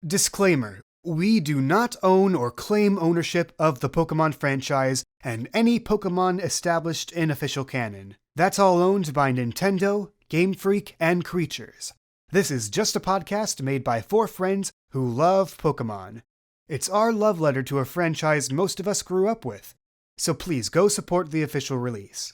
Disclaimer. We do not own or claim ownership of the Pokemon franchise and any Pokemon established in official canon. That's all owned by Nintendo, Game Freak, and Creatures. This is just a podcast made by 4 friends who love Pokemon. It's our love letter to a franchise most of us grew up with, so please go support the official release.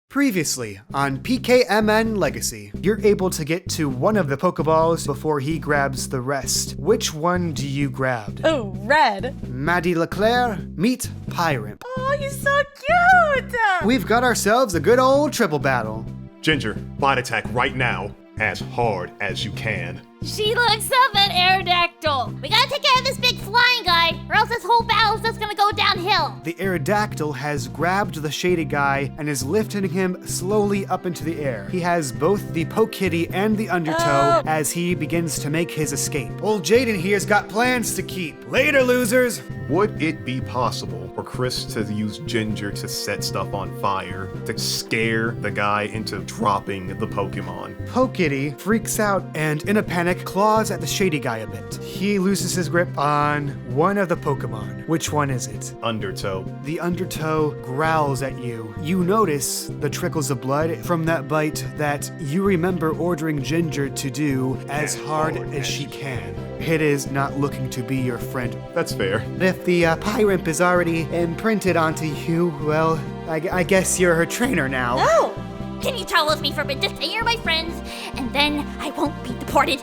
Previously, on PKMN Legacy, you're able to get to one of the Pokeballs before he grabs the rest. Which one do you grab? Oh, red. Maddie Leclerc, meet Pyramp. Oh, he's so cute! We've got ourselves a good old triple battle. Ginger, bite attack right now, as hard as you can. She looks up at Aerodactyl. We gotta take care of this big flying guy, or else this whole battle's just gonna go downhill. The Aerodactyl has grabbed the shady guy and is lifting him slowly up into the air. He has both the Pokitty and the Undertow as he begins to make his escape. Old Jaden here's got plans to keep. Later, losers! Would it be possible for Chris to use Ginger to set stuff on fire, to scare the guy into dropping the Pokemon? Pokitty freaks out and, in a panic, claws at the shady guy a bit. He loses his grip on one of the Pokemon. Which one is it? Undertow. The Undertow growls at you. You notice the trickles of blood from that bite that you remember ordering Ginger to do as hard as she can. It is not looking to be your friend. That's fair. If the Pyramp is already imprinted onto you, well, I guess you're her trainer now. Oh! Can you travel with me for a bit? Just say you're my friends, and then I won't be deported.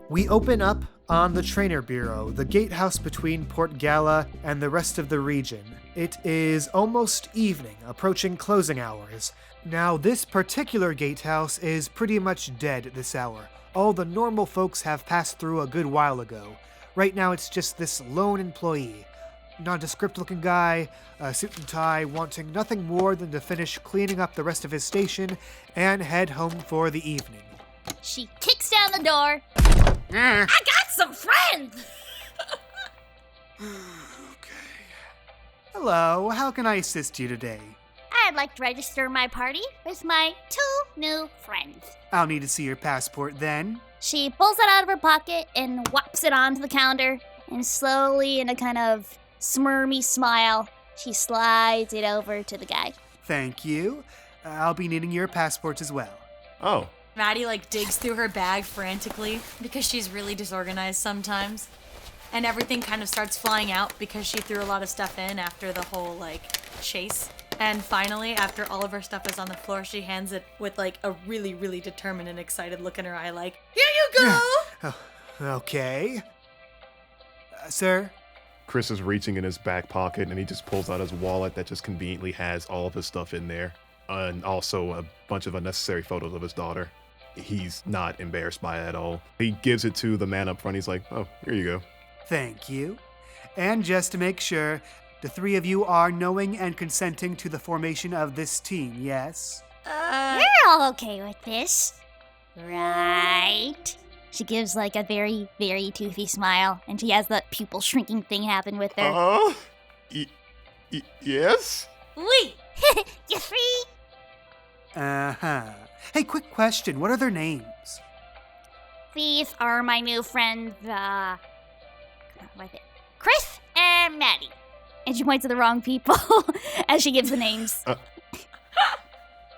We open up on the Trainer Bureau, the gatehouse between Port Gala and the rest of the region. It is almost evening, approaching closing hours. Now, this particular gatehouse is pretty much dead at this hour. All the normal folks have passed through a good while ago. Right now, it's just this lone employee. Nondescript-looking guy, a suit and tie, wanting nothing more than to finish cleaning up the rest of his station and head home for the evening. She kicks down the door. I got some friends! Okay. Hello, how can I assist you today? I'd like to register my party with my 2 new friends. I'll need to see your passport then. She pulls it out of her pocket and whops it onto the counter, and slowly, in a kind of smirmy smile, she slides it over to the guy. Thank you. I'll be needing your passports as well. Oh. Maddie, digs through her bag frantically because she's really disorganized sometimes. And everything kind of starts flying out because she threw a lot of stuff in after the whole, chase. And finally, after all of her stuff is on the floor, she hands it with, a really, really determined and excited look in her eye, here you go! Oh, okay. Sir? Chris is reaching in his back pocket and he just pulls out his wallet that just conveniently has all of his stuff in there. And also a bunch of unnecessary photos of his daughter. He's not embarrassed by it at all. He gives it to the man up front. He's like, oh, here you go. Thank you. And just to make sure, the 3 of you are knowing and consenting to the formation of this team, yes? You're all okay with this, right? She gives, a very, very toothy smile, and she has that pupil shrinking thing happen with her. Yes? Oui! You free? Uh-huh. Hey, quick question. What are their names? These are my new friends, Chris and Maddie. And she points to the wrong people as she gives the names.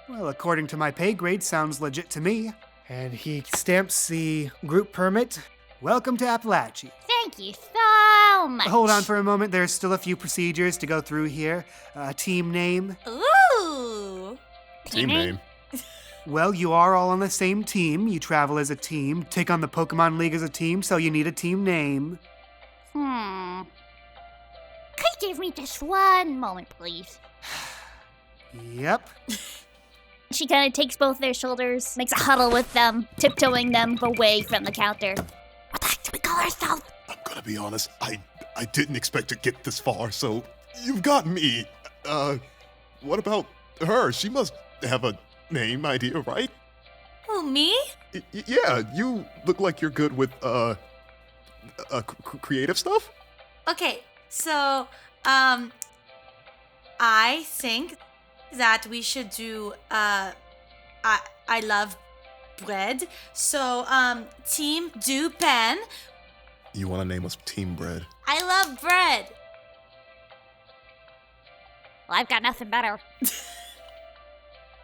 Well, according to my pay grade, sounds legit to me. And he stamps the group permit. Welcome to Appalachia. Thank you so much. Hold on for a moment. There's still a few procedures to go through here. Team name. Ooh. Team name. Well, you are all on the same team. You travel as a team, take on the Pokemon League as a team, so you need a team name. Could you give me just one moment, please? Yep. She kind of takes both their shoulders, makes a huddle with them, tiptoeing them away from the counter. What the heck do we call ourselves? I'm gonna be honest, I didn't expect to get this far, so you've got me. What about her? She must have a name idea, right? Who, me? Yeah, you look like you're good with creative stuff. Okay, so, I think that we should do, I love bread. So, Team Du Pen. You want to name us Team Bread? I love bread. Well, I've got nothing better.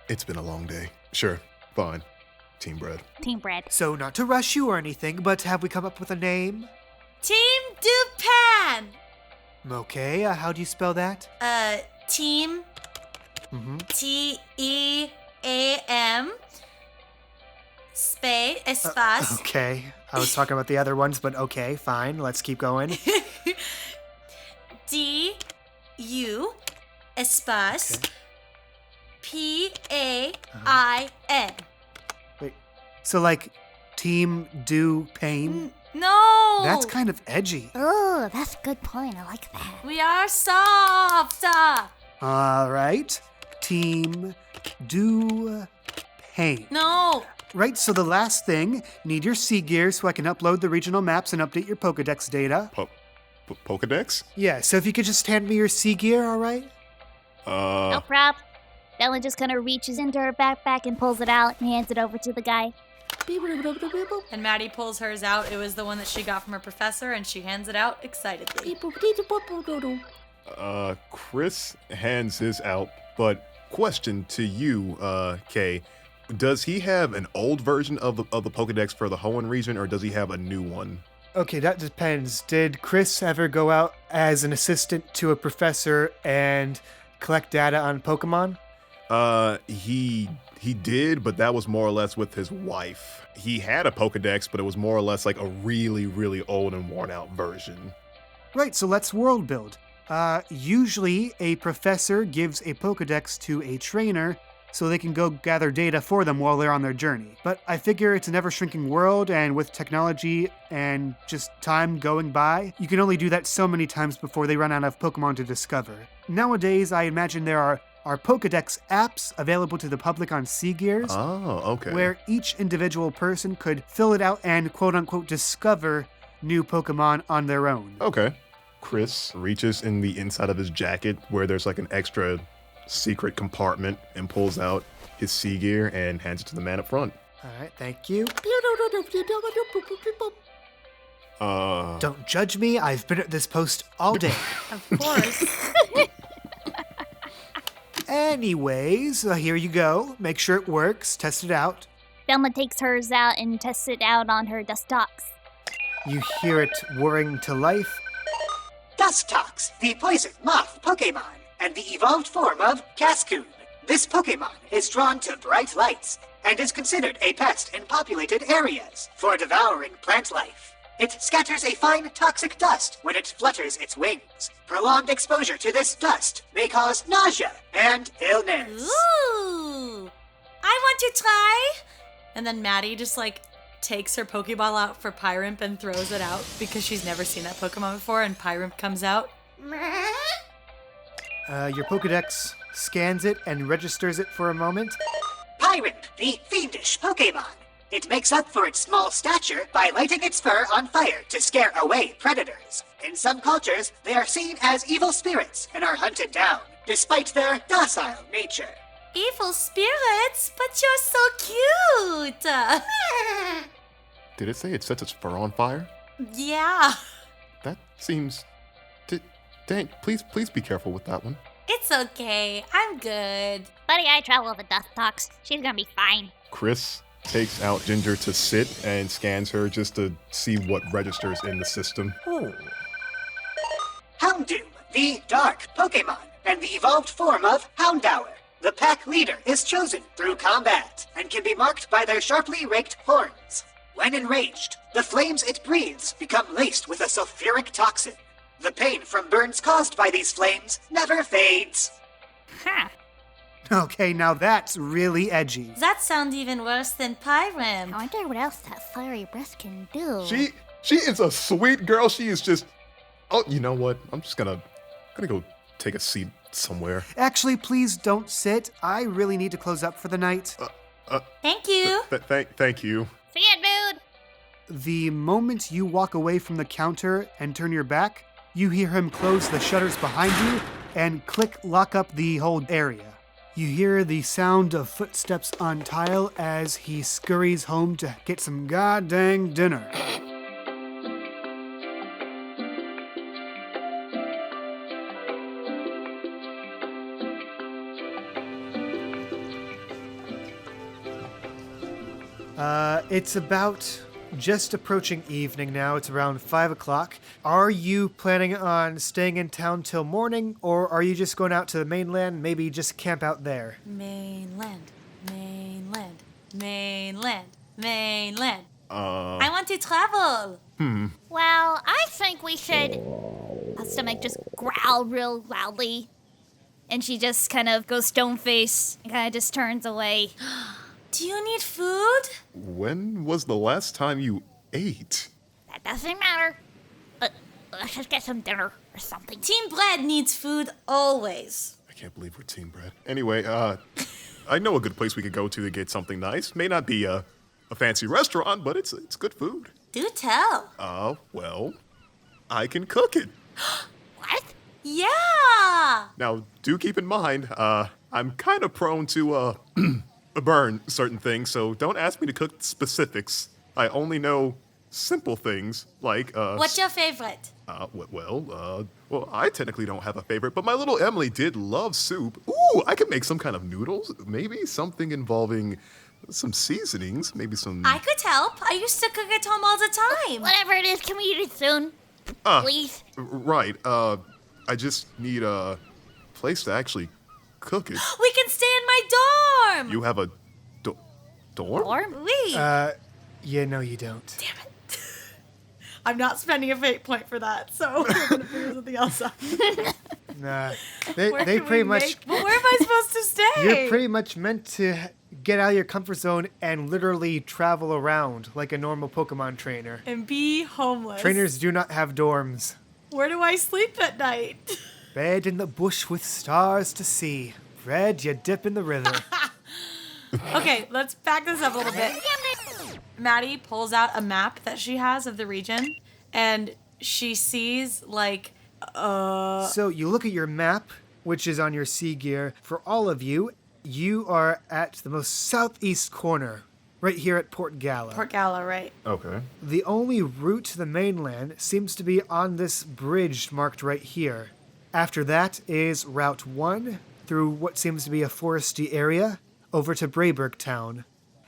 It's been a long day. Sure, fine. Team Bread. Team bread. So, not to rush you or anything, but have we come up with a name? Team Du Pen. Okay, how do you spell that? Team Mm-hmm. Team espace. Okay, I was talking about the other ones, but okay, fine. Let's keep going. DU espace Okay. PAIN. Wait, so like Team Do Pain? No. That's kind of edgy. Oh, that's a good point. I like that. We are soft. All right, Team Do Pain. No. Right, so the last thing, need your sea gear so I can upload the regional maps and update your Pokedex data. Pokedex? Yeah, so if you could just hand me your sea gear, all right? No prob. Bella just kind of reaches into her backpack and pulls it out and hands it over to the guy. And Maddie pulls hers out. It was the one that she got from her professor, and she hands it out excitedly. Chris hands his out, but question to you, Kay. Does he have an old version of the Pokedex for the Hoenn region, or does he have a new one? Okay, that depends. Did Chris ever go out as an assistant to a professor and collect data on Pokemon? He did, but that was more or less with his wife. He had a Pokedex, but it was more or less like a really, really old and worn out version. Right, so let's world build. Usually a professor gives a Pokedex to a trainer so they can go gather data for them while they're on their journey. But I figure it's an ever-shrinking world, and with technology and just time going by, you can only do that so many times before they run out of Pokemon to discover. Nowadays, I imagine there are Pokedex apps available to the public on Sea Gears, Oh, okay. where each individual person could fill it out and quote-unquote discover new Pokemon on their own. Okay. Chris reaches in the inside of his jacket where there's like an extra secret compartment and pulls out his sea gear and hands it to the man up front. All right, thank you. Don't judge me, I've been at this post all day. Of course. Anyways, here you go. Make sure it works, test it out. Velma takes hers out and tests it out on her Dustox. You hear it whirring to life. Dustox, the poison moth Pokemon, and the evolved form of Cascoon. This Pokemon is drawn to bright lights and is considered a pest in populated areas for devouring plant life. It scatters a fine toxic dust when it flutters its wings. Prolonged exposure to this dust may cause nausea and illness. Ooh. I want to try. And then Maddie just takes her Pokeball out for Pyramp and throws it out because she's never seen that Pokemon before, and Pyramp comes out. Your Pokedex scans it and registers it for a moment. Pyramp, the fiendish Pokemon. It makes up for its small stature by lighting its fur on fire to scare away predators. In some cultures, they are seen as evil spirits and are hunted down, despite their docile nature. Evil spirits, but you're so cute. Did it say it sets its fur on fire? Yeah. That seems... Dang, please be careful with that one. It's okay. I'm good. Buddy, I travel with Dustox. She's gonna be fine. Chris takes out Ginger to sit and scans her just to see what registers in the system. Houndoom, the dark Pokemon, and the evolved form of Houndour. The pack leader is chosen through combat and can be marked by their sharply raked horns. When enraged, the flames it breathes become laced with a sulfuric toxin. The pain from burns caused by these flames never fades. Huh. Okay, now that's really edgy. That sounds even worse than Pyramp. I wonder what else that fiery breath can do. She is a sweet girl. She is just... Oh, you know what? I'm just gonna go take a seat somewhere. Actually, please don't sit. I really need to close up for the night. Thank you. Thank you. See ya, dude. The moment you walk away from the counter and turn your back, you hear him close the shutters behind you and click lock up the whole area. You hear the sound of footsteps on tile as he scurries home to get some goddamn dinner. It's about just approaching evening now. It's around 5 o'clock. Are you planning on staying in town till morning, or are you just going out to the mainland, maybe just camp out there? Mainland. I want to travel. Well, I think we should... Her stomach just growled real loudly. And she just kind of goes stone-faced and kind of just turns away. Do you need food? When was the last time you ate? That doesn't matter. Let's just get some dinner or something. Team Bread needs food always. I can't believe we're team bread. Anyway, I know a good place we could go to get something nice. May not be a fancy restaurant, but it's good food. Do tell. Well, I can cook it. What? Yeah. Now, do keep in mind, I'm kind of prone to, burn certain things, so don't ask me to cook specifics. I only know simple things, like, What's your favorite? Well, I technically don't have a favorite, but my little Emily did love soup. Ooh, I could make some kind of noodles, maybe something involving some seasonings, maybe some... I could help. I used to cook at home all the time. Whatever it is, can we eat it soon? Please? Right, I just need a place to actually cook it. We can stay in my dorm. You have a dorm? Or? Wait. Yeah, no, you don't. Damn it. I'm not spending a fate point for that, so we're gonna figure something else out. Nah, Where they can pretty we much... But where am I supposed to stay? You're pretty much meant to get out of your comfort zone and literally travel around like a normal Pokemon trainer. And be homeless. Trainers do not have dorms. Where do I sleep at night? Bed in the bush with stars to see. Bread you dip in the river. Okay, let's back this up a little bit. Maddie pulls out a map that she has of the region, and she sees, like, So you look at your map, which is on your sea gear. For all of you, you are at the most southeast corner, right here at Port Gala. Port Gala, right? Okay. The only route to the mainland seems to be on this bridge marked right here. After that is Route 1 through what seems to be a foresty area over to Brayburg Town.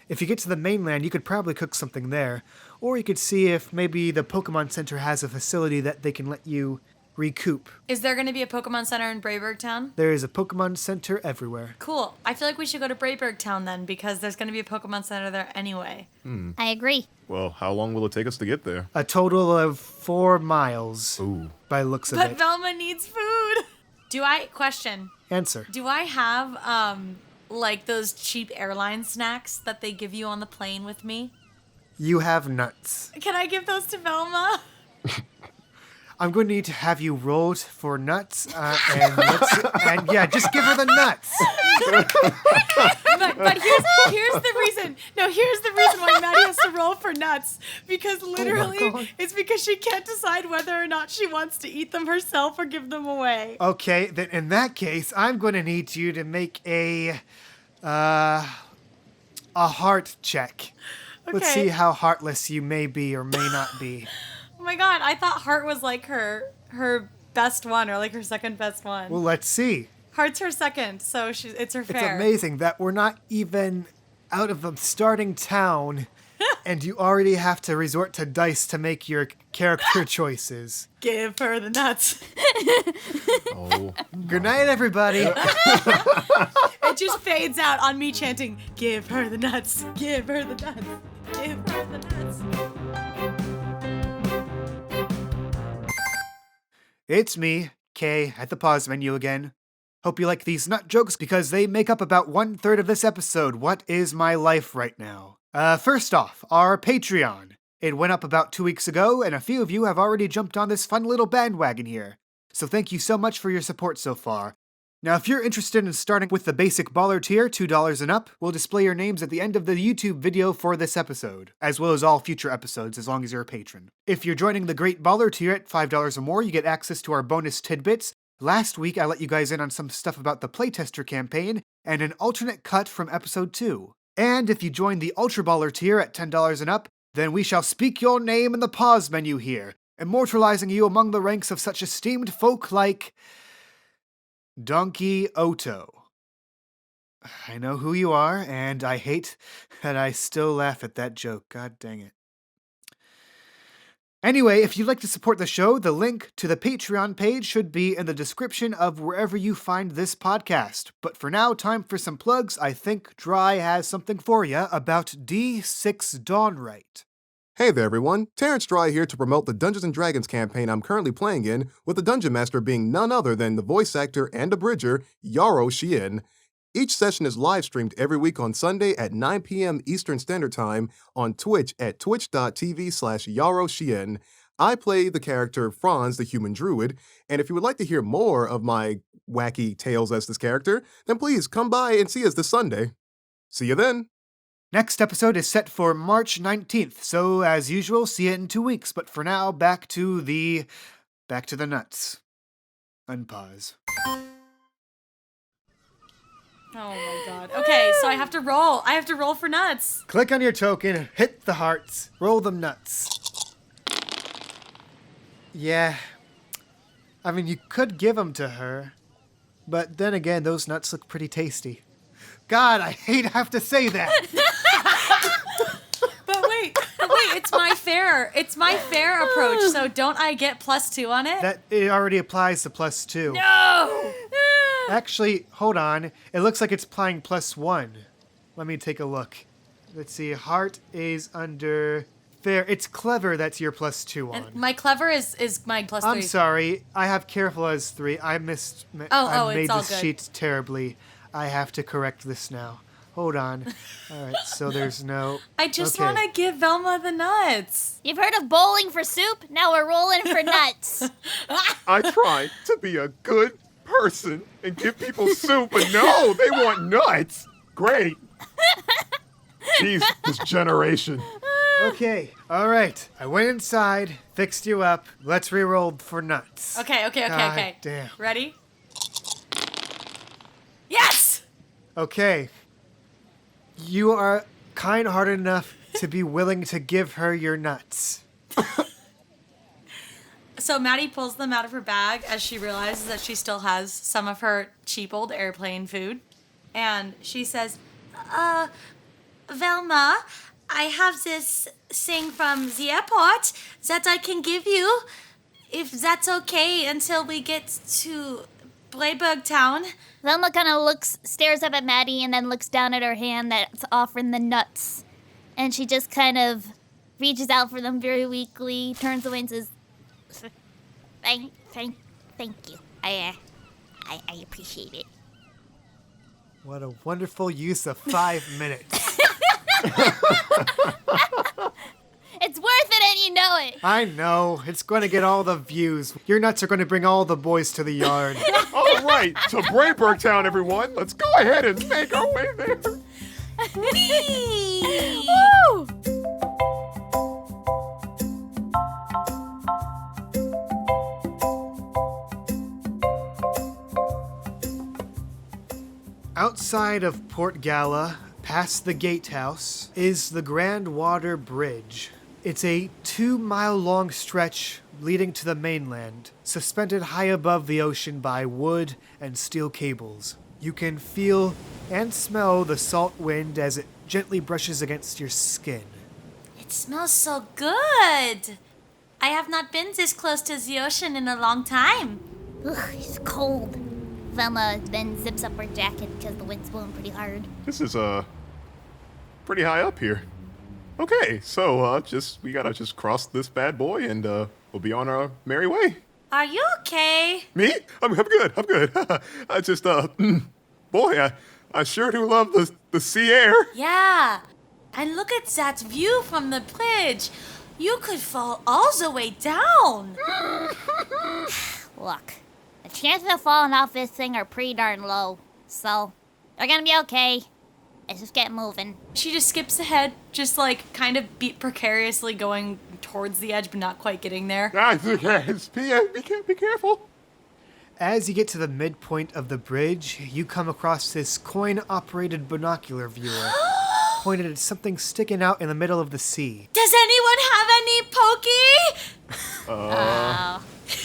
If you get to the mainland, you could probably cook something there, or you could see if maybe the Pokemon Center has a facility that they can let you recoup. Is there going to be a Pokemon Center in Brayburg Town? There is a Pokemon Center everywhere. Cool. I feel like we should go to Brayburg Town then, because there's going to be a Pokemon Center there anyway. I agree. Well, how long will it take us to get there? A total of 4 miles, Ooh. by looks of But it. Velma needs food. Question. Answer. Do I have, like those cheap airline snacks that they give you on the plane with me? You have nuts. Can I give those to Velma? I'm going to need to have you rolled for nuts, and yeah, just give her the nuts. But here's the reason. No, here's the reason why Maddie has to roll for nuts. Because literally, God. it's because she can't decide whether or not she wants to eat them herself or give them away. Okay, then in that case, I'm going to need you to make a heart check. Let's Okay. see how heartless you may be or may not be. Oh my god, I thought Heart was like her best one, or like her second best one. Well, let's see. Heart's her second, so it's her It's fair. amazing that we're not even out of the starting town, and you already have to resort to dice to make your character choices. Give her the nuts. Oh. Good night, everybody. It just fades out on me chanting, "Give her the nuts. Give her the nuts. Give her the nuts." It's me, Kay, at the pause menu again. Hope you like these nut jokes because they make up about 1/3 of this episode. What is my life right now? First off, our Patreon. It went up about 2 weeks ago, and a few of you have already jumped on this fun little bandwagon here. So thank you so much for your support so far. Now, if you're interested in starting with the basic baller tier, $2 and up, we'll display your names at the end of the YouTube video for this episode, as well as all future episodes as long as you're a patron. If you're joining the Great Baller tier at $5 or more, you get access to our bonus tidbits. Last week, I let you guys in on some stuff about the Playtester campaign and an alternate cut from episode 2. And if you join the Ultra Baller tier at $10 and up, then we shall speak your name in the pause menu here, immortalizing you among the ranks of such esteemed folk like Donkey Otoh. I know who you are, and I hate that I still laugh at that joke. God dang it. Anyway, if you'd like to support the show, the link to the Patreon page should be in the description of wherever you find this podcast. But for now, time for some plugs. I think Dry has something for you about D6 Dawnright. Hey there everyone, Terrence Dry here to promote the Dungeons & Dragons campaign I'm currently playing in, with the Dungeon Master being none other than the voice actor and abridger, Yarrow Shien. Each session is live streamed every week on Sunday at 9 p.m. Eastern Standard Time on Twitch at twitch.tv/Yarrow Shien. I play the character Franz, the human druid, and if you would like to hear more of my wacky tales as this character, then please come by and see us this Sunday. See you then! Next episode is set for March 19th, so as usual, see it in 2 weeks. But for now, back to the nuts. Unpause. Oh my god. Okay, so I have to roll. I have to roll for nuts. Click on your token, hit the hearts, roll them nuts. Yeah. I mean, you could give them to her, but then again, those nuts look pretty tasty. God, I hate to have to say that. But wait, it's my fair approach, so don't I get +2 on it? It already applies to +2. No! Actually, hold on. It looks like it's applying +1. Let me take a look. Let's see. Heart is under fair. It's clever that's your +2 on. And my clever is my +3. I'm sorry. I have careful as 3. I missed. I made it's all this good. sheet terribly. I have to correct this now. Hold on. All right, so there's no... I just okay. want to give Velma the nuts. You've heard of bowling for soup? Now we're rolling for nuts. I try to be a good person and give people soup, but no, they want nuts. Great. Jeez, this generation. Okay, all right. I went inside, fixed you up. Let's re-roll for nuts. Okay. God damn. Ready? Yes! Okay. You are kind-hearted enough to be willing to give her your nuts. So Maddie pulls them out of her bag as she realizes that she still has some of her cheap old airplane food. And she says, Velma, I have this thing from the airport that I can give you, if that's okay, until we get to Brayburg Town. Velma kind of stares up at Maddie, and then looks down at her hand that's offering the nuts. And she just kind of reaches out for them very weakly, turns away and says, Thank you. I appreciate it. What a wonderful use of 5 minutes. It's worth it, and you know it. I know. It's going to get all the views. Your nuts are going to bring all the boys to the yard. All right, to Brayburg Town, everyone. Let's go ahead and make our way there. Whee! Woo! Outside of Port Gala, past the gatehouse, is the Grandwater Bridge. It's a 2-mile-long stretch leading to the mainland, suspended high above the ocean by wood and steel cables. You can feel and smell the salt wind as it gently brushes against your skin. It smells so good. I have not been this close to the ocean in a long time. Ugh, it's cold. Velma then zips up her jacket because the wind's blowing pretty hard. This is pretty high up here. Okay, so we gotta just cross this bad boy and we'll be on our merry way. Are you okay? Me? I'm good. I just boy, I sure do love the sea air. Yeah. And look at that view from the bridge. You could fall all the way down. Look, chances of falling off this thing are pretty darn low. So, they're gonna be okay. Let's just get moving. She just skips ahead, just like kind of precariously going towards the edge, but not quite getting there. Be careful. As you get to the midpoint of the bridge, you come across this coin-operated binocular viewer pointed at something sticking out in the middle of the sea. Does anyone have any pokey?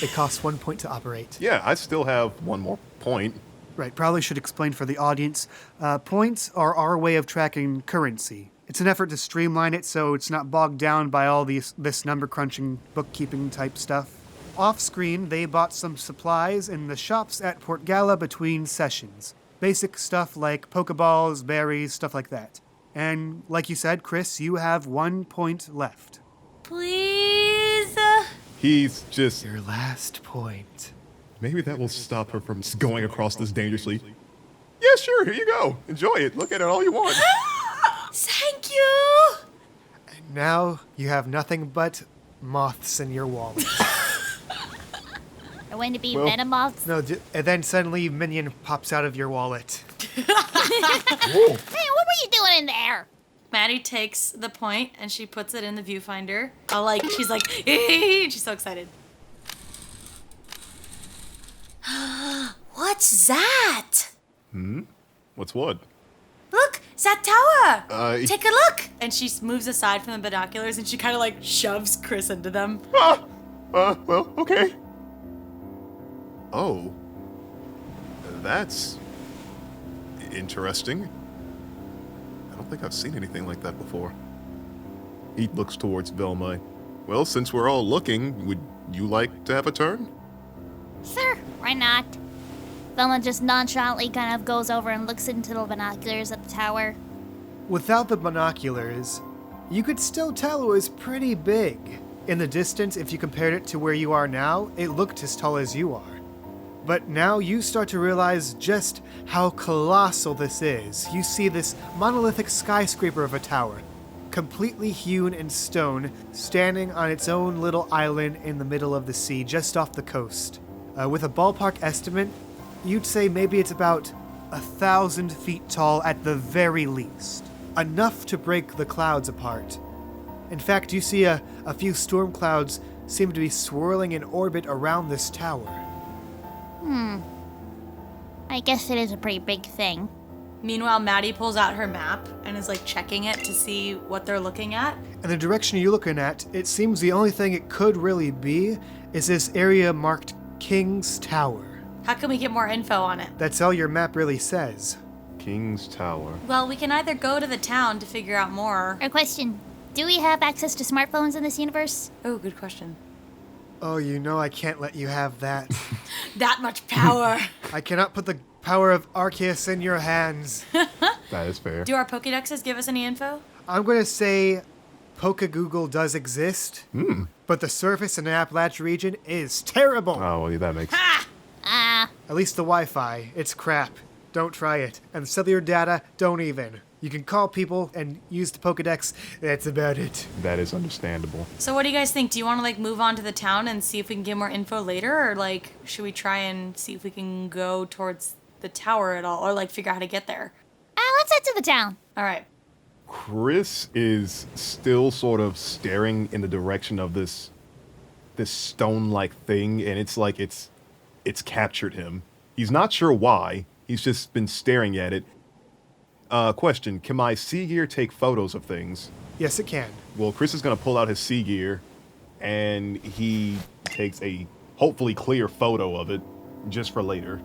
It costs 1 point to operate. Yeah, I still have one more point. Right, probably should explain for the audience. Points are our way of tracking currency. It's an effort to streamline it so it's not bogged down by all this number crunching, bookkeeping type stuff. Off screen, they bought some supplies in the shops at Port Gala between sessions. Basic stuff like Pokeballs, berries, stuff like that. And like you said, Chris, you have 1 point left. Please? He's just... Your last point. Maybe that will stop her from going across this dangerously. Yeah, sure, here you go. Enjoy it. Look at it all you want. Thank you! And now you have nothing but moths in your wallet. Are going to be Well- Venomoths? No, and then suddenly Minion pops out of your wallet. Hey, what were you doing in there? Maddie takes the point and she puts it in the viewfinder. She's like, she's so excited. What's that? What's what? Look, it's that tower. Take a look. And she moves aside from the binoculars and she kind of like shoves Chris into them. Well, okay. Oh. That's... interesting. I don't think I've seen anything like that before. He looks towards Velma. Well, since we're all looking, would you like to have a turn? Sure, why not? Velma just nonchalantly kind of goes over and looks into the binoculars at the tower. Without the binoculars, you could still tell it was pretty big. In the distance, if you compared it to where you are now, it looked as tall as you are. But now you start to realize just how colossal this is. You see this monolithic skyscraper of a tower, completely hewn in stone, standing on its own little island in the middle of the sea, just off the coast. With a ballpark estimate, you'd say maybe it's about 1,000 feet tall at the very least. Enough to break the clouds apart. In fact, you see a few storm clouds seem to be swirling in orbit around this tower. I guess it is a pretty big thing. Meanwhile, Maddie pulls out her map and is like checking it to see what they're looking at. And the direction you're looking at, it seems the only thing it could really be is this area marked King's Tower. How can we get more info on it? That's all your map really says. King's Tower. Well, we can either go to the town to figure out more. Our question, do we have access to smartphones in this universe? Oh, good question. Oh, you know I can't let you have that. That much power. I cannot put the power of Arceus in your hands. That is fair. Do our Pokédexes give us any info? I'm going to say PokeGoogle does exist, but the surface in the Appalachia region is terrible. Oh, well, that makes... At least the Wi-Fi, it's crap. Don't try it. And the cellular data, don't even. You can call people and use the Pokedex, that's about it. That is understandable. So what do you guys think? Do you want to like move on to the town and see if we can get more info later? Or like, should we try and see if we can go towards the tower at all? Or like figure out how to get there? Let's head to the town. All right. Chris is still sort of staring in the direction of this stone-like thing, and it's like it's captured him. He's not sure why. He's just been staring at it. Question, can my sea gear take photos of things? Yes, it can. Well, Chris is going to pull out his sea gear, and he takes a hopefully clear photo of it just for later.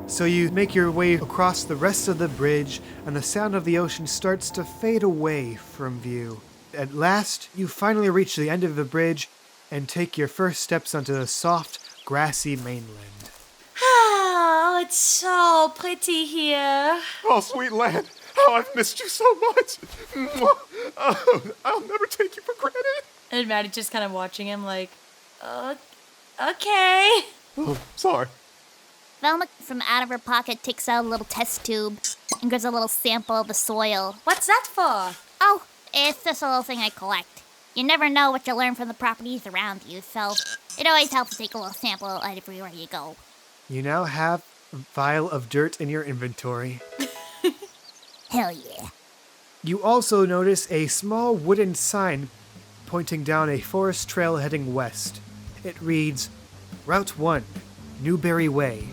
So you make your way across the rest of the bridge, and the sound of the ocean starts to fade away from view. At last, you finally reach the end of the bridge and take your first steps onto the soft, grassy mainland. Oh, it's so pretty here. Oh, sweet land. Oh, I've missed you so much. Oh, I'll never take you for granted. And Maddie just kind of watching him like, okay. Oh, sorry. Velma, from out of her pocket, takes out a little test tube and gives a little sample of the soil. What's that for? Oh, it's just a little thing I collect. You never know what you'll learn from the properties around you, so it always helps to take a little sample everywhere you go. You now have a vial of dirt in your inventory. Hell yeah. You also notice a small wooden sign pointing down a forest trail heading west. It reads, Route 1, Newberry Way.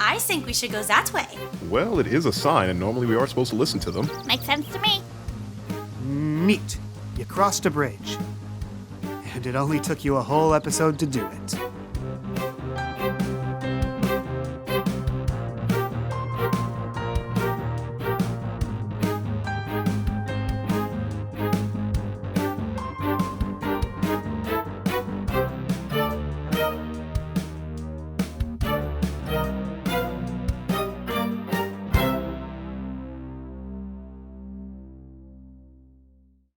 I think we should go that way. Well, it is a sign, and normally we are supposed to listen to them. Makes sense to me. Neat. You crossed a bridge. And it only took you a whole episode to do it.